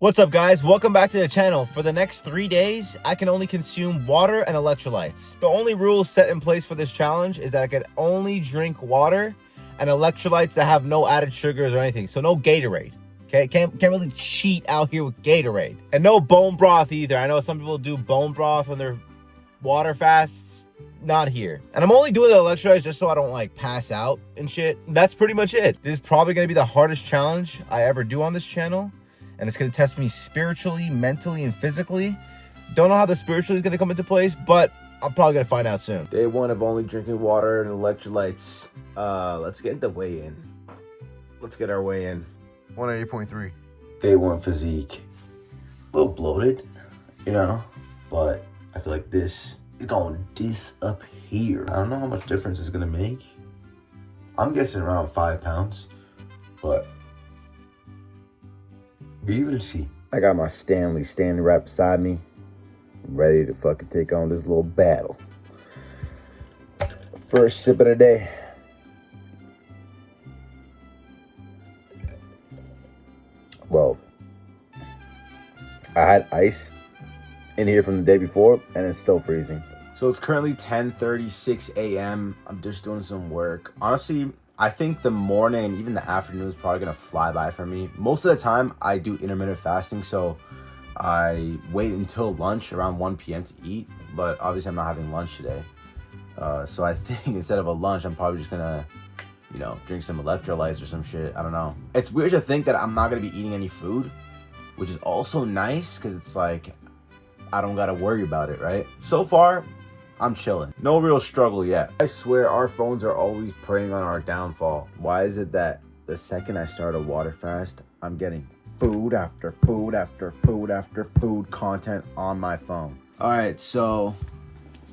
What's up, guys? Welcome back to the channel. For the next 3 days, I can only consume water and electrolytes. The only rules set in place for this challenge is that I can only drink water and electrolytes that have no added sugars or anything. So no Gatorade. Okay, can't really cheat out here with Gatorade. And no bone broth either. I know some people do bone broth on their water fasts. Not here. And I'm only doing the electrolytes just so I don't like pass out and shit. That's pretty much it. This is probably gonna be the hardest challenge I ever do on this channel. And it's going to test me spiritually, mentally, and physically. Don't know how the spiritually is going to come into place, but I'm probably going to find out soon. Day one of only drinking water and electrolytes. Let's get the weigh in. Let's get our weigh in. 180.3. Day one physique. A little bloated, you know, but I feel like this is going to disappear. I don't know how much difference it's going to make. I'm guessing around 5 pounds, but we will see. I got my Stanley standing right beside me, ready to fucking take on this little battle. First sip of the day. Well, I had ice in here from the day before, and it's still freezing. So it's currently 10:36 a.m. I'm just doing some work. Honestly, I think the morning and even the afternoon is probably gonna fly by for me. Most of the time, I do intermittent fasting, so I wait until lunch around 1 p.m. to eat. But obviously, I'm not having lunch today. So I think instead of a lunch, I'm probably just gonna, drink some electrolytes or some shit. I don't know. It's weird to think that I'm not gonna be eating any food, which is also nice because it's like I don't gotta worry about it, right? So far, I'm chilling. No real struggle yet. I swear our phones are always preying on our downfall. Why is it that the second I start a water fast, I'm getting food after food after food after food content on my phone? All right, so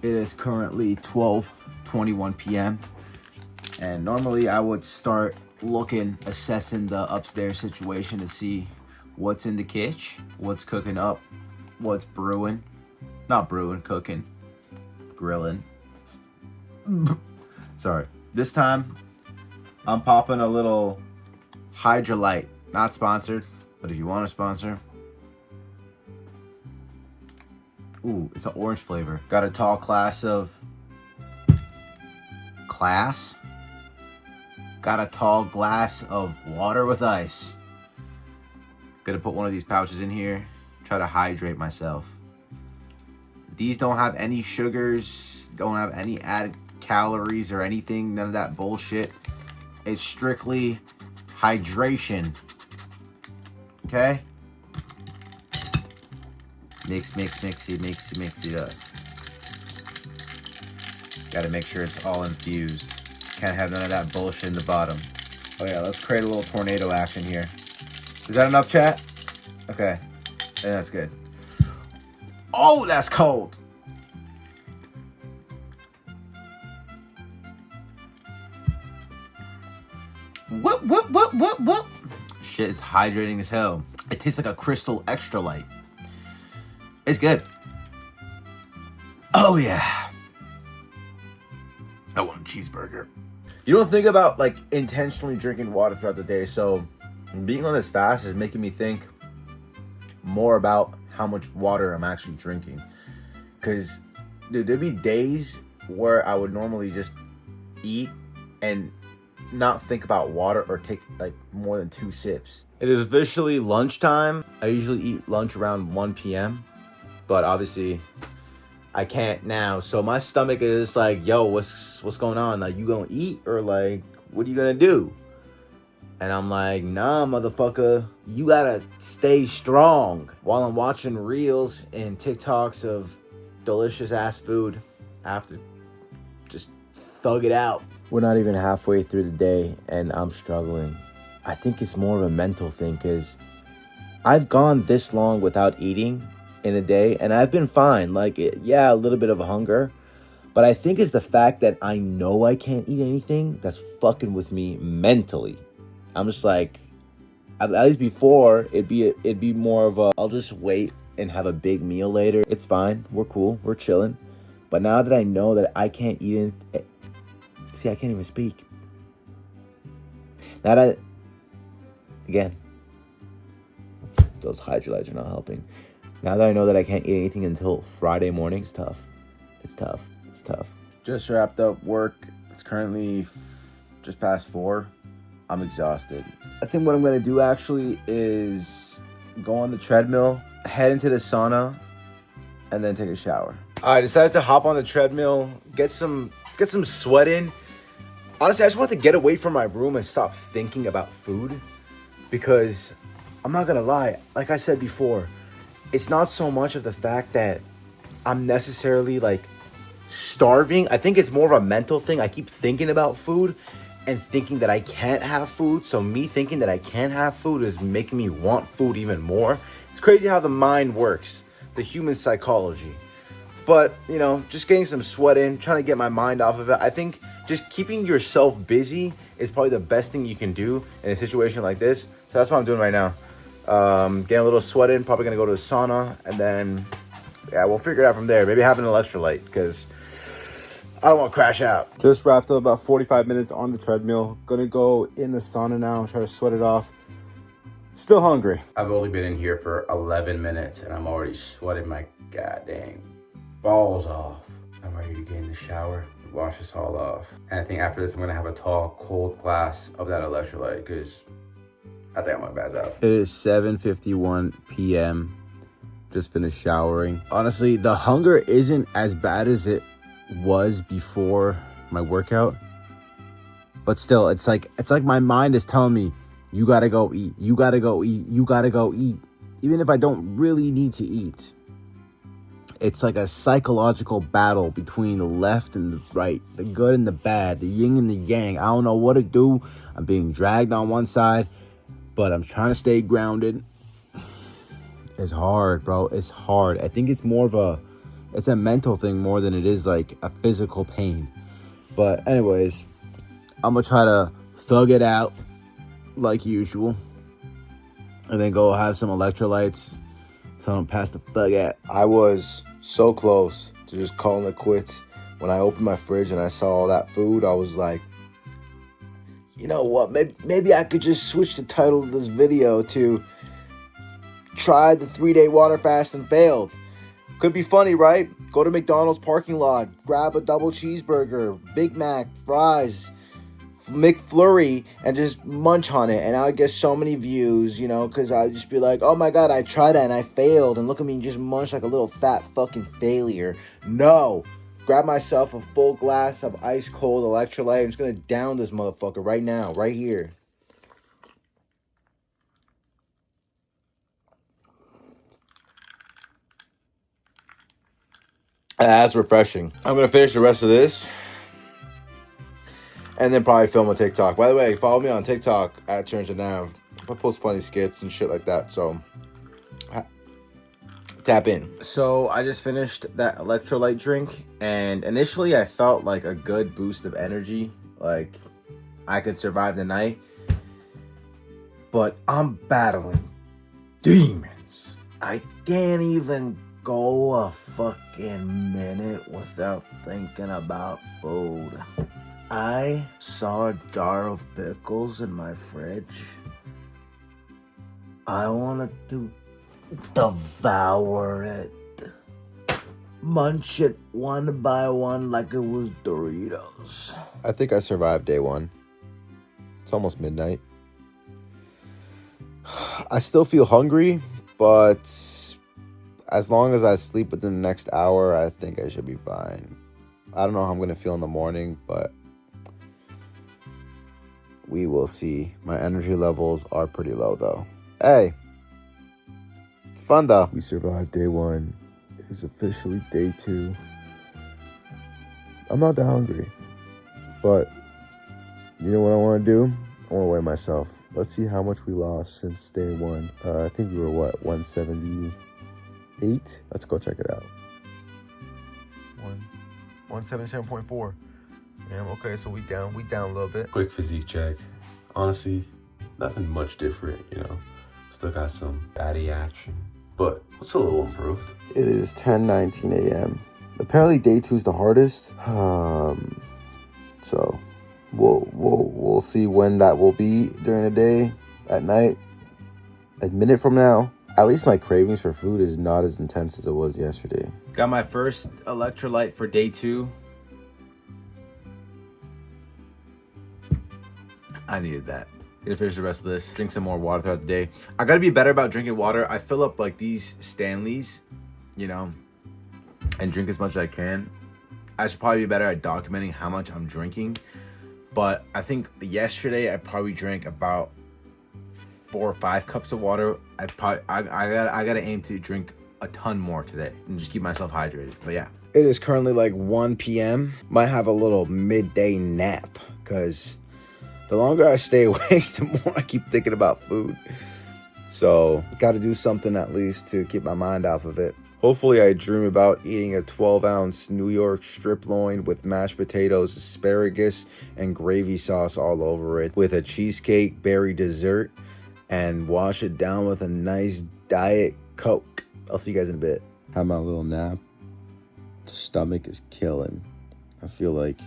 it is currently 12:21 p.m. And normally I would start assessing the upstairs situation to see what's in the kitchen, what's cooking up, what's brewing. Not brewing, cooking. Grilling. Sorry. This time, I'm popping a little Hydrolite. Not sponsored, but if you want to sponsor. Ooh, it's an orange flavor. Got a tall glass of... Got a tall glass of water with ice. Gonna put one of these pouches in here. Try to hydrate myself. These don't have any sugars, don't have any added calories or anything, none of that bullshit. It's strictly hydration. Okay? Mix it up. Gotta make sure it's all infused. Can't have none of that bullshit in the bottom. Oh yeah, let's create a little tornado action here. Is that enough, chat? Okay. Yeah, that's good. Oh, that's cold. Whoop. Shit is hydrating as hell. It tastes like a Crystal Extra Light. It's good. Oh, yeah. I want a cheeseburger. You don't think about, like, intentionally drinking water throughout the day, so being on this fast is making me think more about how much water I'm actually drinking. Because, dude, there'd be days where I would normally just eat and not think about water or take like more than 2 sips. It is officially lunchtime. I usually eat lunch around 1 p.m. But obviously I can't now. So my stomach is like, yo, what's going on? Like, you gonna eat or like, what are you gonna do? And I'm like, nah, motherfucker, you gotta stay strong. While I'm watching reels and TikToks of delicious ass food, I have to just thug it out. We're not even halfway through the day and I'm struggling. I think it's more of a mental thing because I've gone this long without eating in a day and I've been fine. Like, yeah, a little bit of a hunger. But I think it's the fact that I know I can't eat anything that's fucking with me mentally. I'm just like, at least before, it'd be more of a, I'll just wait and have a big meal later. It's fine. We're cool. We're chilling. But now that I know that I can't eat it, see, I can't even speak. Now that, again, those hydrolytes are not helping. Now that I know that I can't eat anything until Friday morning, it's tough. It's tough. It's tough. Just wrapped up work. It's currently just past 4. I'm exhausted. I think what I'm going to do actually is go on the treadmill, head into the sauna, and then take a shower. I decided to hop on the treadmill, get some sweat in. Honestly, I just want to get away from my room and stop thinking about food, because I'm not going to lie. Like I said before, it's not so much of the fact that I'm necessarily like starving. I think it's more of a mental thing. I keep thinking about food and thinking that I can't have food. So me thinking that I can't have food is making me want food even more. It's crazy how the mind works, the human psychology. But, you know, just getting some sweat in, trying to get my mind off of it. I think just keeping yourself busy is probably the best thing you can do in a situation like this. So that's what I'm doing right now. Getting a little sweat in, probably going to go to the sauna. And then, yeah, we'll figure it out from there. Maybe have an electrolyte, because I don't want to crash out. Just wrapped up about 45 minutes on the treadmill. Gonna go in the sauna now, try to sweat it off. Still hungry. I've only been in here for 11 minutes and I'm already sweating my goddamn balls off. I'm ready to get in the shower, wash this all off. And I think after this, I'm gonna have a tall, cold glass of that electrolyte, because I think I'm gonna pass out. It is 7:51 p.m. Just finished showering. Honestly, the hunger isn't as bad as it was before my workout, but still, it's like my mind is telling me, you gotta go eat, you gotta go eat, you gotta go eat, even if I don't really need to eat. It's like a psychological battle between the left and the right, the good and the bad, the yin and the yang. I don't know what to do. I'm being dragged on one side, but I'm trying to stay grounded. It's hard, bro. It's hard. I think it's more of it's a mental thing more than it is like a physical pain. But anyways, I'm gonna try to thug it out like usual, and then go have some electrolytes so I don't pass the thug out. I was so close to just calling it quits. When I opened my fridge and I saw all that food, I was like, you know what, maybe I could just switch the title of this video to "Tried the 3-day water fast and failed." Could be funny, right? Go to McDonald's parking lot, grab a double cheeseburger, Big Mac, fries, McFlurry, and just munch on it. And I would get so many views, you know, because I'd just be like, oh my God, I tried that and I failed. And look at me just munch like a little fat fucking failure. No. Grab myself a full glass of ice cold electrolyte. I'm just going to down this motherfucker right now, right here. That's refreshing. I'm going to finish the rest of this and then probably film a TikTok. By the way, follow me on TikTok at Turns and Nav. I post funny skits and shit like that, so tap in. So I just finished that electrolyte drink, and initially I felt like a good boost of energy, like I could survive the night. But I'm battling demons. I can't even go a fucking minute without thinking about food. I saw a jar of pickles in my fridge. I wanted to devour it. Munch it one by one like it was Doritos. I think I survived day 1. It's almost midnight. I still feel hungry, but as long as I sleep within the next hour, I think I should be fine. I don't know how I'm going to feel in the morning, but we will see. My energy levels are pretty low, though. Hey, it's fun, though. We survived day 1. It is officially day 2. I'm not that hungry, but you know what I want to do? I want to weigh myself. Let's see how much we lost since day 1. I think we were, 178? Let's go check it out. 177.4. Damn, okay, so we down a little bit. Quick physique check. Honestly, nothing much different, you know. Still got some body action, but it's a little improved. It is 10:19 a.m. Apparently day 2 is the hardest. So we'll see when that will be during the day, at night, a minute from now. At least my cravings for food is not as intense as it was yesterday. Got my first electrolyte for day 2. I needed that. Gonna finish the rest of this. Drink some more water throughout the day. I gotta be better about drinking water. I fill up like these Stanleys, you know, and drink as much as I can. I should probably be better at documenting how much I'm drinking. But I think yesterday I probably drank about 4 or 5 cups of water. I gotta aim to drink a ton more today and just keep myself hydrated. But yeah. It is currently like 1 p.m. Might have a little midday nap because the longer I stay awake, the more I keep thinking about food. So got to do something at least to keep my mind off of it. Hopefully I dream about eating a 12-ounce New York strip loin with mashed potatoes, asparagus, and gravy sauce all over it, with a cheesecake berry dessert, and wash it down with a nice Diet Coke. I'll see you guys in a bit. Have my little nap. Stomach is killing. I feel like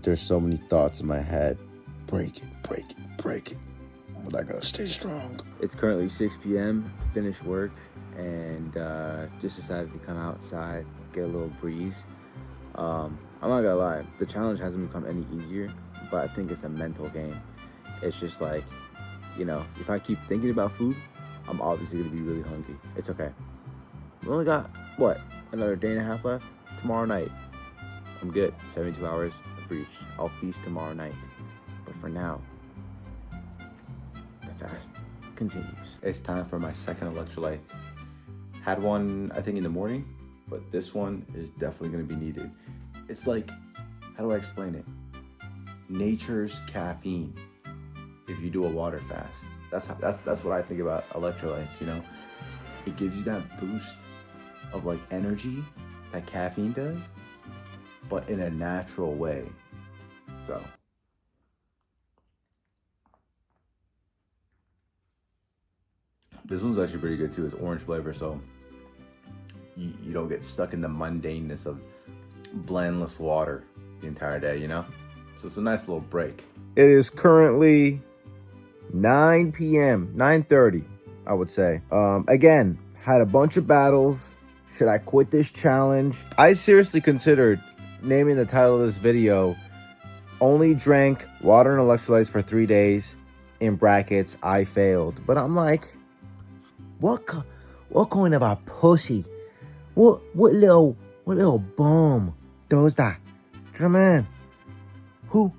there's so many thoughts in my head. Break it. But I gotta stay strong. It's currently 6 p.m. Finished work. And just decided to come outside, get a little breeze. I'm not gonna lie, the challenge hasn't become any easier, but I think it's a mental game. It's just like, you know, if I keep thinking about food, I'm obviously gonna be really hungry. It's okay. We only got, what, another day and a half left? Tomorrow night, I'm good. 72 hours, I've reached. I'll feast tomorrow night. But for now, the fast continues. It's time for my second electrolyte. Had one, I think, in the morning, but this one is definitely going to be needed. It's like, how do I explain it? Nature's caffeine. If you do a water fast, that's what I think about electrolytes. You know, it gives you that boost of like energy that caffeine does, but in a natural way. So. This one's actually pretty good too. It's orange flavor, so you don't get stuck in the mundaneness of blandless water the entire day, you know? So it's a nice little break. It is currently 9 p.m., 9:30, I would say. Again, had a bunch of battles. Should I quit this challenge? I seriously considered naming the title of this video, Only Drank Water and Electrolytes for 3 days, in brackets, I failed. But I'm like, what kind of a pussy? What little bum does that? Do you know what I mean?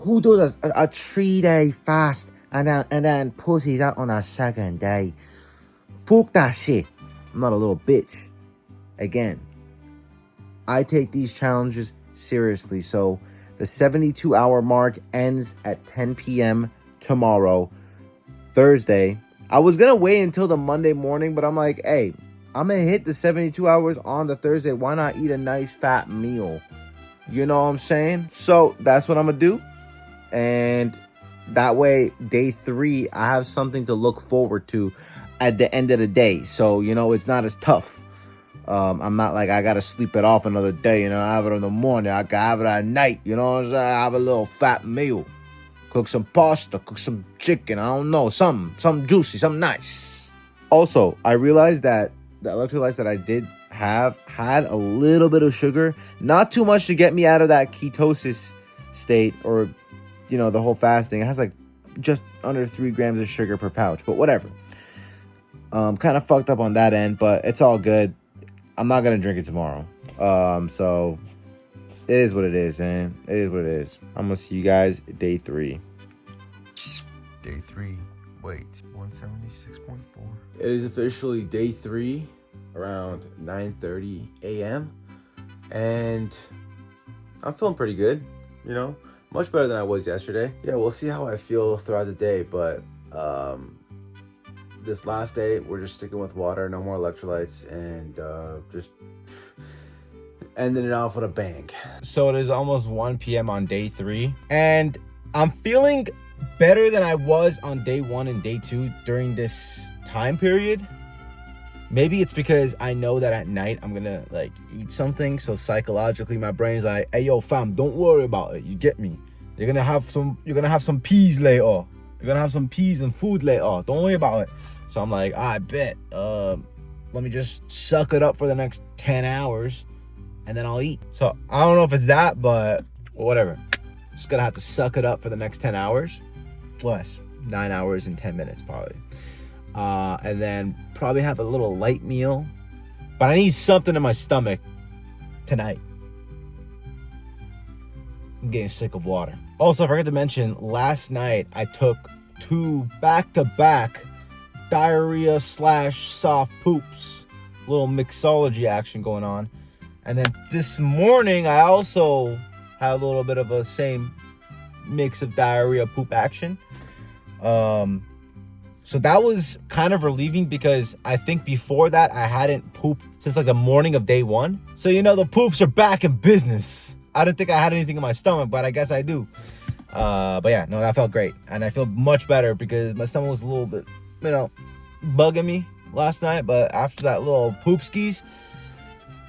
Who does a 3-day fast and then pussy's out on a second day? Fuck that shit. I'm not a little bitch. Again, I take these challenges seriously. So the 72-hour mark ends at 10 p.m. tomorrow, Thursday. I was going to wait until the Monday morning, but I'm like, hey, I'm going to hit the 72 hours on the Thursday. Why not eat a nice fat meal? You know what I'm saying? So that's what I'm going to do. And that way, day 3, I have something to look forward to at the end of the day. So, you know, it's not as tough. I'm not like I got to sleep it off another day. You know, I have it in the morning. I can have it at night. You know what I'm saying? I have a little fat meal. Cook some pasta, cook some chicken, I don't know, something juicy, something nice. Also, I realized that the electrolytes that I did have had a little bit of sugar. Not too much to get me out of that ketosis state or, you know, the whole fasting. It has like just under 3 grams of sugar per pouch, but whatever. Kind of fucked up on that end, but it's all good. I'm not going to drink it tomorrow. So it is what it is, man. It is what it is. I'm going to see you guys day 3. Day 3. Wait, 176.4. It is officially day 3, around 9:30 a.m. And I'm feeling pretty good, you know? Much better than I was yesterday. Yeah, we'll see how I feel throughout the day, but this last day, we're just sticking with water, no more electrolytes, and just ending it off with a bang. So it is almost 1 p.m. on day 3, and I'm feeling better than I was on day 1 and day 2 during this time period. Maybe it's because I know that at night I'm gonna like eat something, so psychologically my brain's like, hey yo fam, don't worry about it, you get me? You're gonna have some peas later. You're gonna have some peas and food later. Don't worry about it. So I'm like, I bet. Let me just suck it up for the next 10 hours and then I'll eat. So I don't know if it's that, but whatever. Just gonna have to suck it up for the next 10 hours. Less, 9 hours and 10 minutes probably. And then probably have a little light meal. But I need something in my stomach tonight. I'm getting sick of water. Also, I forgot to mention, last night I took 2 back-to-back diarrhea / soft poops. Little mixology action going on. And then this morning I also had a little bit of a same mix of diarrhea poop action. So that was kind of relieving because I think before that I hadn't pooped since like the morning of day 1. So the poops are back in business. I didn't think I had anything in my stomach, but I guess I do. But yeah, no, that felt great. And I feel much better because my stomach was a little bit, bugging me last night. But after that little poop skis,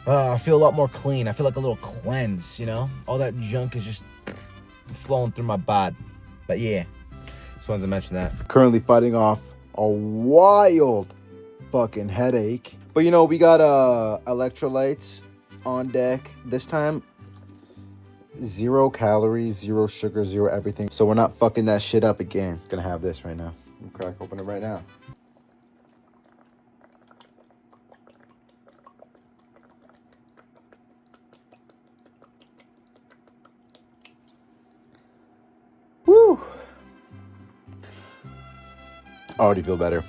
I feel a lot more clean. I feel like a little cleanse, All that junk is just flowing through my bod. But yeah, just wanted to mention that. Currently fighting off a wild fucking headache. But we got electrolytes on deck. This time, 0 calories, 0 sugar, 0 everything. So we're not fucking that shit up again. Gonna have this right now. I'm crack open it right now. Woo! I already feel better.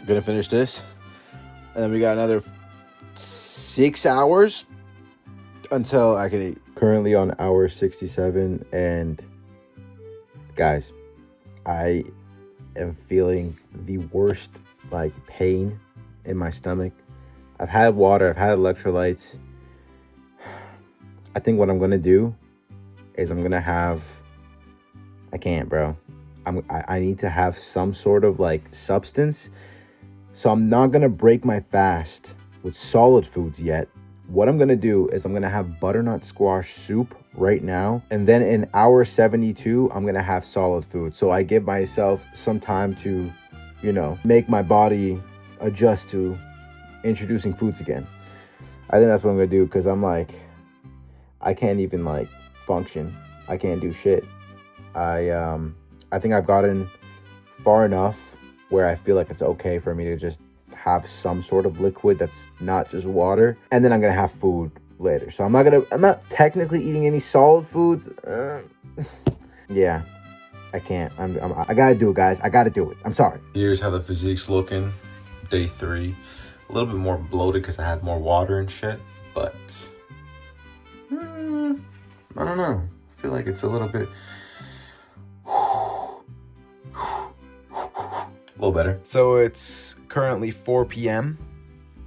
Gonna finish this. And then we got another 6 hours until I can eat. Currently on hour 67. And guys, I am feeling the worst pain in my stomach. I've had water. I've had electrolytes. I think what I'm gonna do is I'm gonna have... I can't, bro. I need to have some sort of substance. So I'm not gonna break my fast with solid foods yet. What I'm gonna do is I'm gonna have butternut squash soup right now. And then in hour 72, I'm gonna have solid food. So I give myself some time to, make my body adjust to introducing foods again. I think that's what I'm gonna do because I'm I can't even function. I can't do shit. I think I've gotten far enough where I feel like it's okay for me to just have some sort of liquid that's not just water, and then I'm gonna have food later. So I'm not technically eating any solid foods. Yeah, I can't. I gotta do it, guys. I gotta do it. I'm sorry. Here's how the physique's looking. Day 3, a little bit more bloated because I had more water and shit, but I don't know. I feel like it's a little bit. A little better. So it's currently 4 p.m.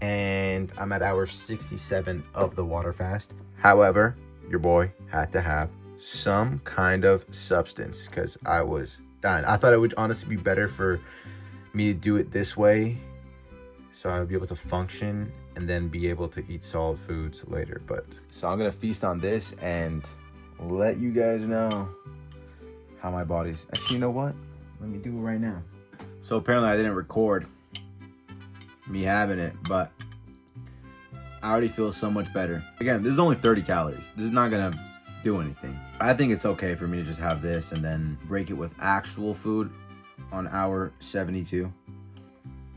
and I'm at hour 67 of the water fast. However, your boy had to have some kind of substance because I was dying. I thought it would honestly be better for me to do it this way so I would be able to function and then be able to eat solid foods later. But so I'm gonna feast on this and let you guys know how my body's. Actually, you know what? Let me do it right now. So apparently I didn't record me having it, but I already feel so much better. Again, this is only 30 calories. This is not gonna do anything. I think it's okay for me to just have this and then break it with actual food on hour 72.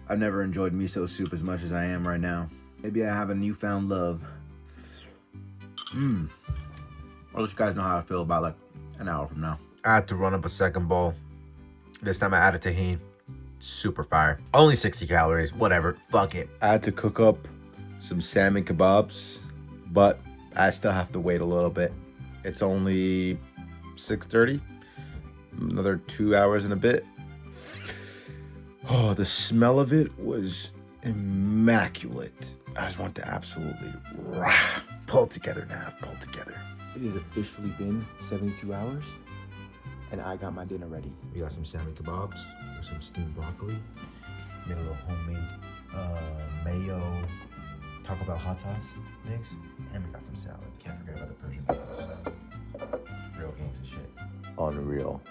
I've never enjoyed miso soup as much as I am right now. Maybe I have a newfound love. I'll let you guys know how I feel about an hour from now. I had to run up a second bowl. This time I added tahini. Super fire. Only 60 calories. Whatever. Fuck it. I had to cook up some salmon kebabs, but I still have to wait a little bit. It's only 6:30. Another 2 hours and a bit. Oh, the smell of it was immaculate. I just want to absolutely pull together, Nav. Pull together. It has officially been 72 hours. And I got my dinner ready. We got some salmon kebabs with some steamed broccoli. Made a little homemade mayo Taco Bell hot sauce mix. And we got some salad. Can't forget about the Persian beans. Real gangsta shit. Unreal.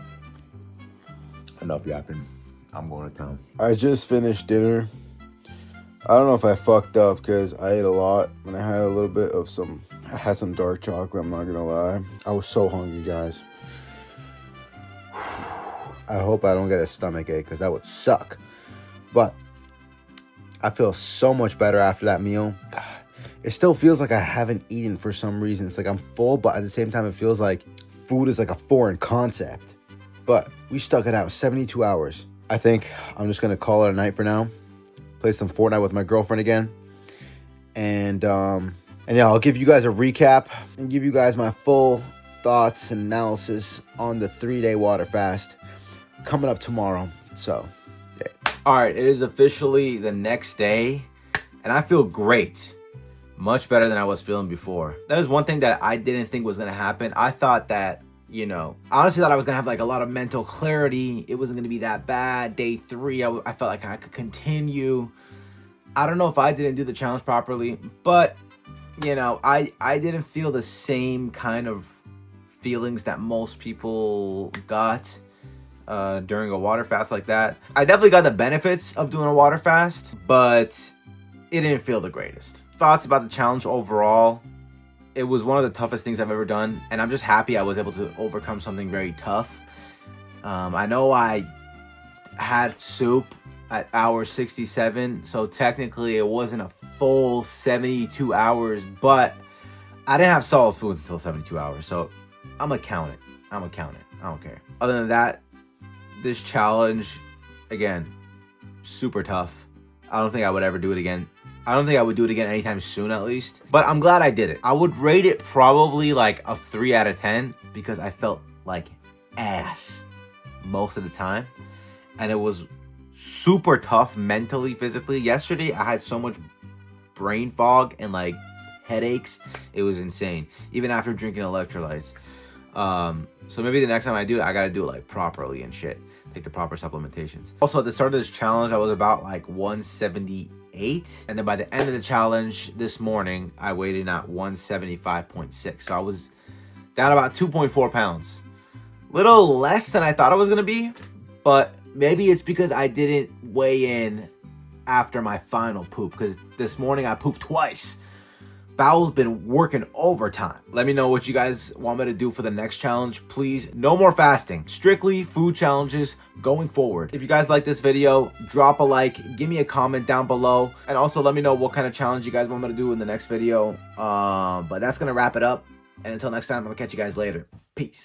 Enough yapping. I'm going to town. I just finished dinner. I don't know if I fucked up because I ate a lot and I had a little bit of I had some dark chocolate, I'm not gonna lie. I was so hungry, guys. I hope I don't get a stomach ache because that would suck. But I feel so much better after that meal. It still feels like I haven't eaten for some reason. It's like I'm full, but at the same time, it feels like food is like a foreign concept. But we stuck it out 72 hours. I think I'm just gonna call it a night for now. Play some Fortnite with my girlfriend again. And yeah, I'll give you guys a recap and give you guys my full thoughts and analysis on the 3-day water fast coming up tomorrow. So, yeah. All right, it is officially the next day, and I feel great. Much better than I was feeling before. That is one thing that I didn't think was gonna happen. I thought that, I honestly thought I was gonna have like a lot of mental clarity. It wasn't gonna be that bad. Day 3, I felt like I could continue. I don't know if I didn't do the challenge properly, but I didn't feel the same kind of feelings that most people got during a water fast like that. I definitely got the benefits of doing a water fast, but it didn't feel the greatest. Thoughts about the challenge overall: it was one of the toughest things I've ever done, and I'm just happy I was able to overcome something very tough. I know I had soup at hour 67, so technically it wasn't a full 72 hours, but I didn't have solid foods until 72 hours, so I'm gonna count it. I don't care. Other than that, this challenge, again, super tough. I don't think I would ever do it again. I don't think I would do it again anytime soon, at least. But I'm glad I did it. I would rate it probably like a 3 out of 10 because I felt like ass most of the time. And it was super tough mentally, physically. Yesterday, I had so much brain fog and like headaches. It was insane. Even after drinking electrolytes. So maybe the next time I do it, I gotta do it like properly and shit. Take the proper supplementations. Also, at the start of this challenge, I was about like 178. And then by the end of the challenge this morning, I weighed in at 175.6. So I was down about 2.4 pounds. Little less than I thought I was gonna be, but maybe it's because I didn't weigh in after my final poop, because this morning I pooped twice. Bowel's been working overtime. Let me know what you guys want me to do for the next challenge. Please, no more fasting. Strictly food challenges going forward. If you guys like this video, drop a like, give me a comment down below, and also let me know what kind of challenge you guys want me to do in the next video. But that's gonna wrap it up. And until next time, I'm gonna catch you guys later. Peace.